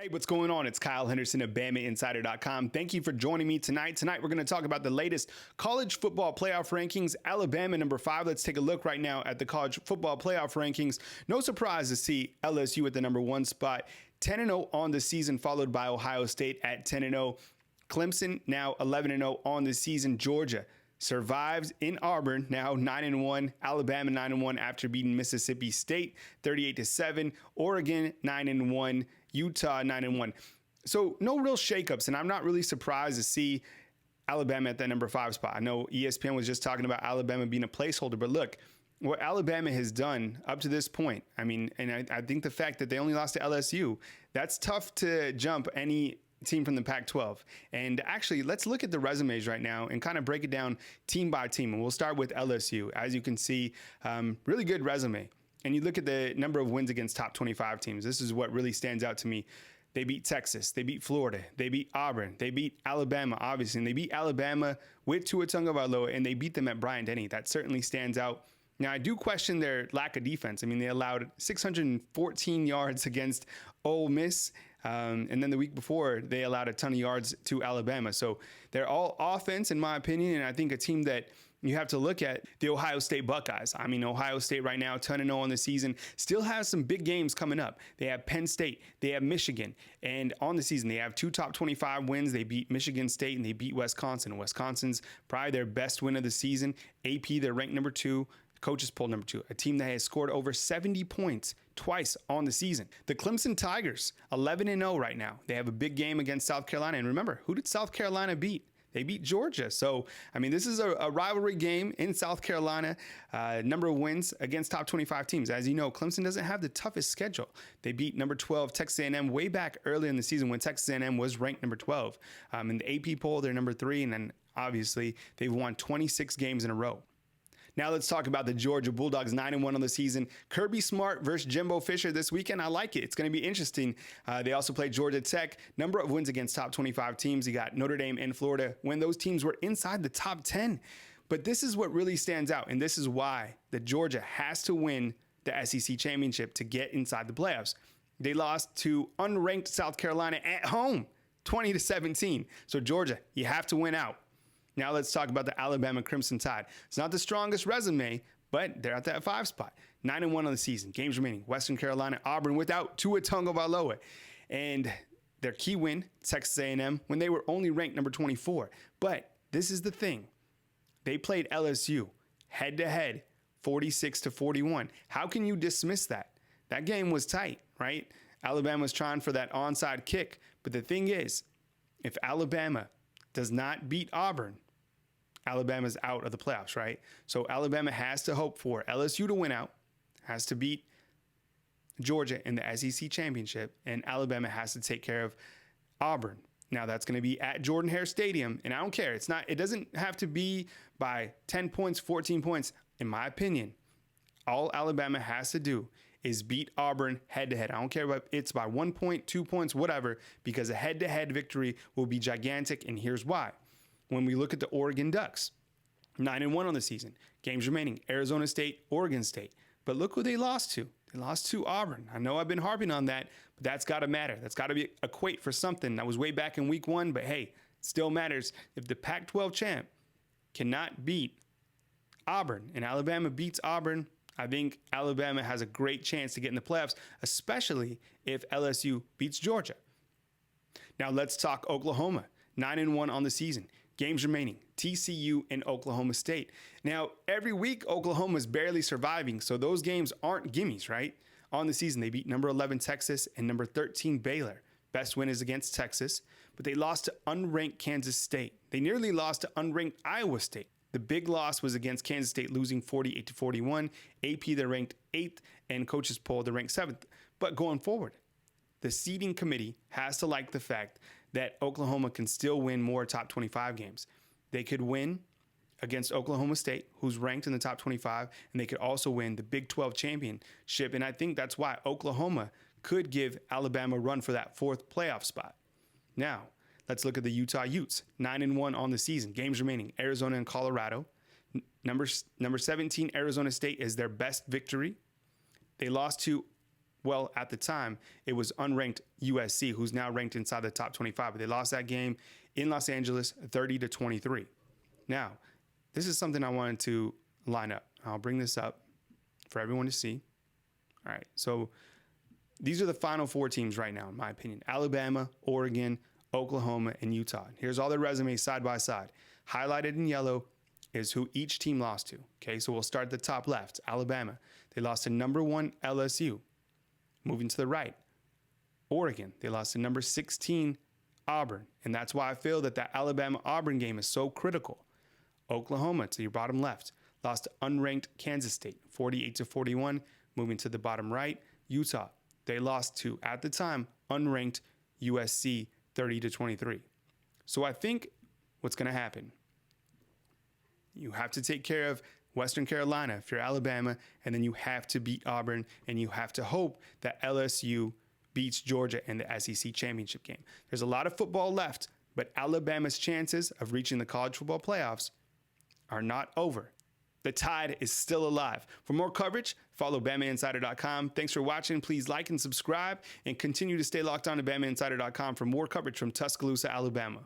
Hey, what's going on? It's Kyle Henderson of BamaInsider.com. Thank you for joining me tonight. Tonight, we're going to talk about the latest college football playoff rankings. Alabama, number 5. Let's take a look right now at the college football playoff rankings. No surprise to see LSU at the number 1 spot, 10-0 on the season, followed by Ohio State at 10-0. Clemson now 11-0 on the season. Georgia survives in Auburn, now 9-1. Alabama 9-1 after beating Mississippi State 38-7. Oregon 9-1. Utah 9-1. So no real shakeups, and I'm not really surprised to see Alabama at that number 5 spot. I know ESPN was just talking about Alabama being a placeholder, but look, what Alabama has done up to this point, I mean, and I think the fact that they only lost to LSU, that's tough to jump any team from the Pac-12. And actually, let's look at the resumes right now and kind of break it down team by team. And we'll start with LSU. As you can see, really good resume. And you look at the number of wins against top 25 teams. This is what really stands out to me. They beat Texas. They beat Florida. They beat Auburn. They beat Alabama, obviously. And they beat Alabama with Tua Tagovailoa, and they beat them at Bryant-Denny. That certainly stands out. Now, I do question their lack of defense. I mean, they allowed 614 yards against Ole Miss. And then the week before, they allowed a ton of yards to Alabama. So they're all offense, in my opinion. And I think a team that you have to look at, the Ohio State Buckeyes. I mean, Ohio State right now, 10-0 on the season, still has some big games coming up. They have Penn State, they have Michigan, and on the season, they have 2 top 25 wins. They beat Michigan State and they beat Wisconsin. Wisconsin's probably their best win of the season. AP, they're ranked number 2. Coaches poll number 2, a team that has scored over 70 points twice on the season. The Clemson Tigers, 11-0 right now. They have a big game against South Carolina. And remember, who did South Carolina beat? They beat Georgia. So, I mean, this is a rivalry game in South Carolina. Number of wins against top 25 teams. As you know, Clemson doesn't have the toughest schedule. They beat number 12 Texas A&M way back early in the season when Texas A&M was ranked number 12. In the AP poll, they're number 3. And then, obviously, they've won 26 games in a row. Now let's talk about the Georgia Bulldogs, 9-1 on the season. Kirby Smart versus Jimbo Fisher this weekend. I like it. It's going to be interesting. They also played Georgia Tech. Number of wins against top 25 teams. You got Notre Dame and Florida when those teams were inside the top 10. But this is what really stands out, and this is why the Georgia has to win the SEC championship to get inside the playoffs. They lost to unranked South Carolina at home, 20-17. So Georgia, you have to win out. Now let's talk about the Alabama Crimson Tide. It's not the strongest resume, but they're at that 5 spot. 9-1 on the season. Games remaining. Western Carolina, Auburn without Tua Tagovailoa. And their key win, Texas A&M, when they were only ranked number 24. But this is the thing. They played LSU head-to-head, 46-41. How can you dismiss that? That game was tight, right? Alabama's trying for that onside kick. But the thing is, if Alabama does not beat Auburn, Alabama's out of the playoffs, right? So Alabama has to hope for LSU to win out, has to beat Georgia in the SEC championship, and Alabama has to take care of Auburn. Now that's going to be at Jordan-Hare Stadium, and I don't care. It doesn't have to be by 10 points, 14 points. In my opinion, all Alabama has to do is beat Auburn head-to-head. I don't care if it's by 1 point, 2 points, whatever, because a head-to-head victory will be gigantic, and here's why. When we look at the Oregon Ducks, 9-1 on the season. Games remaining, Arizona State, Oregon State. But look who they lost to. They lost to Auburn. I know I've been harping on that, but that's got to matter. That's got to equate for something. That was way back in week 1, but hey, it still matters. If the Pac-12 champ cannot beat Auburn and Alabama beats Auburn, I think Alabama has a great chance to get in the playoffs, especially if LSU beats Georgia. Now let's talk Oklahoma. 9-1 on the season. Games remaining, TCU and Oklahoma State. Now, every week, Oklahoma's barely surviving, so those games aren't gimmies, right? On the season, they beat number 11 Texas and number 13 Baylor. Best win is against Texas, but they lost to unranked Kansas State. They nearly lost to unranked Iowa State. The big loss was against Kansas State, losing 48-41. AP, they're ranked 8th, and coaches poll, they're ranked 7th. But going forward, the seeding committee has to like the fact that Oklahoma can still win more top 25 games. They could win against Oklahoma State, who's ranked in the top 25, and they could also win the Big 12 championship. And I think that's why Oklahoma could give Alabama a run for that 4th playoff spot. Now, let's look at the Utah Utes, 9-1 on the season. Games remaining, Arizona and Colorado. Number 17, Arizona State is their best victory. They lost to Well, at the time, it was unranked USC, who's now ranked inside the top 25. But they lost that game in Los Angeles, 30-23. Now, this is something I wanted to line up. I'll bring this up for everyone to see. All right, so these are the final four teams right now, in my opinion. Alabama, Oregon, Oklahoma, and Utah. Here's all their resumes side by side. Highlighted in yellow is who each team lost to. Okay, so we'll start at the top left. Alabama. They lost to number 1 LSU. Moving to the right, Oregon. They lost to number 16 Auburn. And that's why I feel that that Alabama-Auburn game is so critical. Oklahoma, to your bottom left, lost to unranked Kansas State, 48-41. Moving to the bottom right, Utah. They lost to, at the time, unranked USC, 30-23. So I think what's going to happen, you have to take care of Western Carolina if you're Alabama, and then you have to beat Auburn, and you have to hope that LSU beats Georgia in the SEC championship game. There's a lot of football left, but Alabama's chances of reaching the college football playoffs are not over. The tide is still alive. For more coverage, follow BamaInsider.com. Thanks for watching. Please like and subscribe, and continue to stay locked on to BamaInsider.com for more coverage from Tuscaloosa, Alabama.